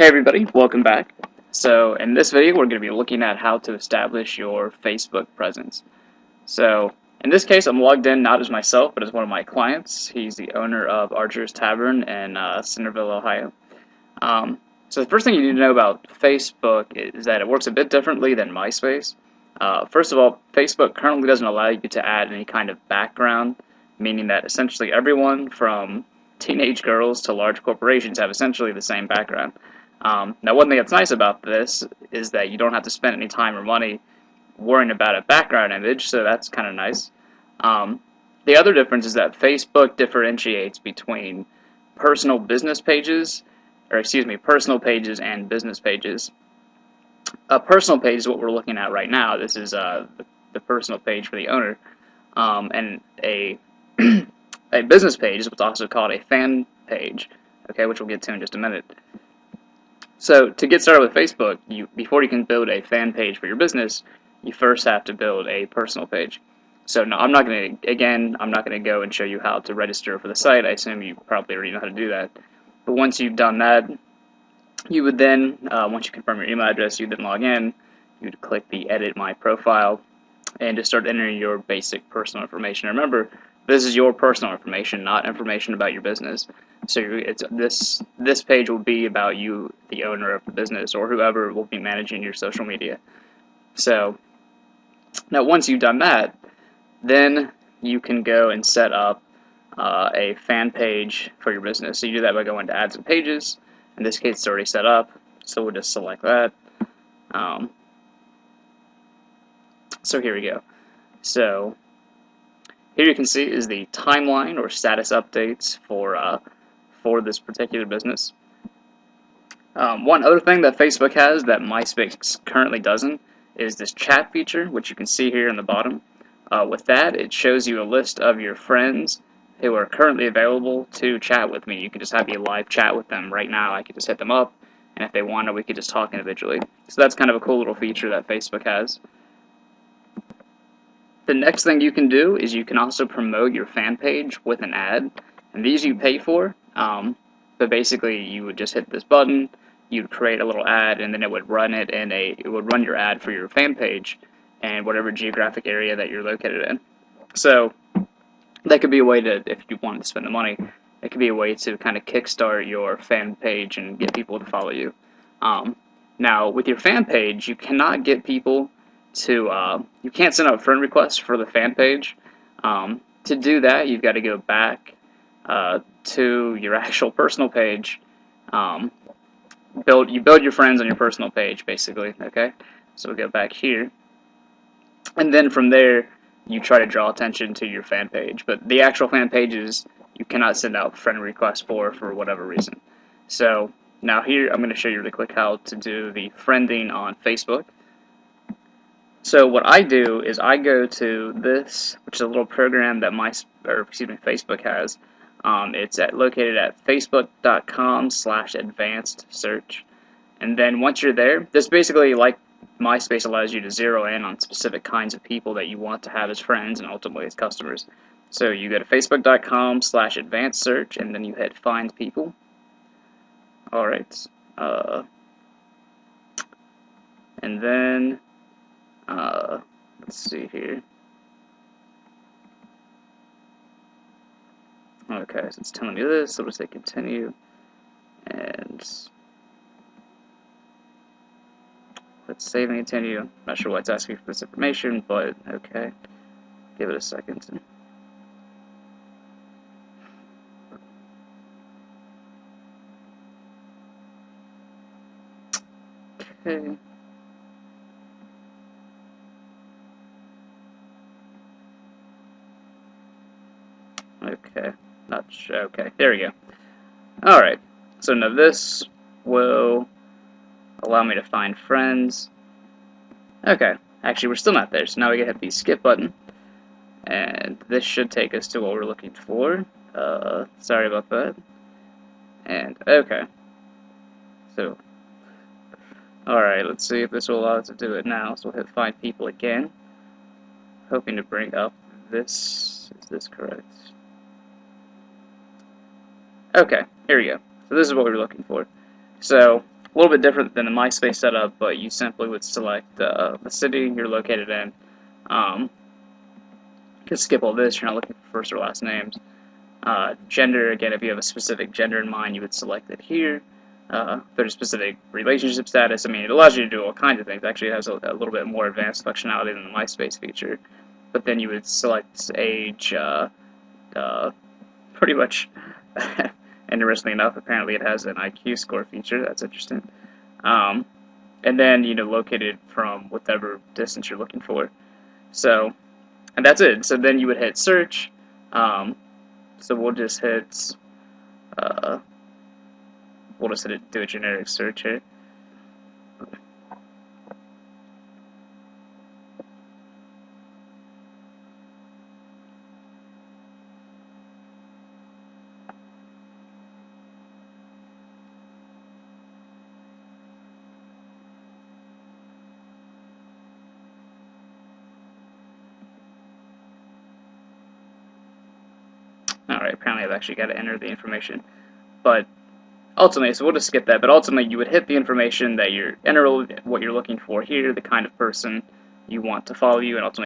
Hey everybody, welcome back. So in this video we're going to be looking at how to establish your Facebook presence. So in this case I'm logged in not as myself but as one of my clients. He's the owner of Archer's Tavern in Centerville, Ohio. So the first thing you need to know about Facebook is that it works a bit differently than MySpace. First of all, Facebook currently doesn't allow you to add any kind of background, meaning that essentially everyone from teenage girls to large corporations have essentially the same background. Now, one thing that's nice about this is that you don't have to spend any time or money worrying about a background image, so that's kind of nice. The other difference is that Facebook differentiates between personal business pages, personal pages and business pages. A personal page is what we're looking at right now. This is the personal page for the owner, and a a business page is what's also called a fan page. Okay, which we'll get to in just a minute. So to get started with Facebook, before you can build a fan page for your business, you first have to build a personal page. So no, I'm not going to go and show you how to register for the site. I assume you probably already know how to do that. But once you've done that, you would then, once you confirm your email address, you would then log in. You would click the Edit My Profile and just start entering your basic personal information. Remember, this is your personal information, not information about your business. So this page will be about you, the owner of the business, or whoever will be managing your social media. So now once you've done that, then you can go and set up a fan page for your business. So you do that by going to Ads and Pages. In this case, it's already set up, so we'll just select that. So here we go. So here you can see is the timeline or status updates for this particular business. One other thing that Facebook has that MySpace currently doesn't is this chat feature, which you can see here in the bottom. With that, it shows you a list of your friends who are currently available to chat with me. You can just have a live chat with them right now. I could just hit them up, and if they wanted, we could just talk individually. So that's kind of a cool little feature that Facebook has. The next thing you can do is you can also promote your fan page with an ad, and these you pay for. But basically, you would just hit this button, you'd create a little ad, and then it would run your ad for your fan page and whatever geographic area that you're located in. So that could be a way to, if you wanted to spend the money, it could be a way to kind of kickstart your fan page and get people to follow you. Now, with your fan page, you cannot get people to, you can't send out friend requests for the fan page. To do that, you've got to go back to your actual personal page. You build your friends on your personal page, basically, okay? So we'll go back here. And then from there, you try to draw attention to your fan page. But the actual fan pages, you cannot send out friend requests for whatever reason. So now here, I'm going to show you really quick how to do the friending on Facebook. So what I do is I go to this, which is a little program that Facebook has. It's located at facebook.com/advanced search. And then once you're there, this basically, like MySpace, allows you to zero in on specific kinds of people that you want to have as friends and ultimately as customers. So you go to facebook.com/advanced search and then you hit find people. Alright. And then let's see here. Okay, so it's telling me this, so we'll say continue, and let's save and continue. Not sure why it's asking for this information, but okay. Give it a second. Okay. Okay, not sure. Okay, there we go. Alright, so now this will allow me to find friends. Okay, actually we're still not there, so now we gotta hit the skip button. And this should take us to what we're looking for. Sorry about that. And, okay. So, alright, let's see if this will allow us to do it now. So we'll hit find people again. Hoping to bring up this. Is this correct? Okay, here we go. So this is what we were looking for. So A little bit different than the MySpace setup, but you simply would select the city you're located in. You can skip all this, you're not looking for first or last names. Gender, again, if you have a specific gender in mind, you would select it here. If there's a specific relationship status, I mean, it allows you to do all kinds of things. Actually, it has a little bit more advanced functionality than the MySpace feature. But then you would select age, pretty much. Interestingly enough, apparently it has an IQ score feature. That's interesting. And then, located from whatever distance you're looking for. So, and that's it. So then you would hit search. So we'll just hit, do a generic search here. Alright, apparently I've actually got to enter the information. But ultimately, so we'll just skip that, but ultimately you would hit the information that you're enter what you're looking for here, the kind of person you want to follow you, and ultimately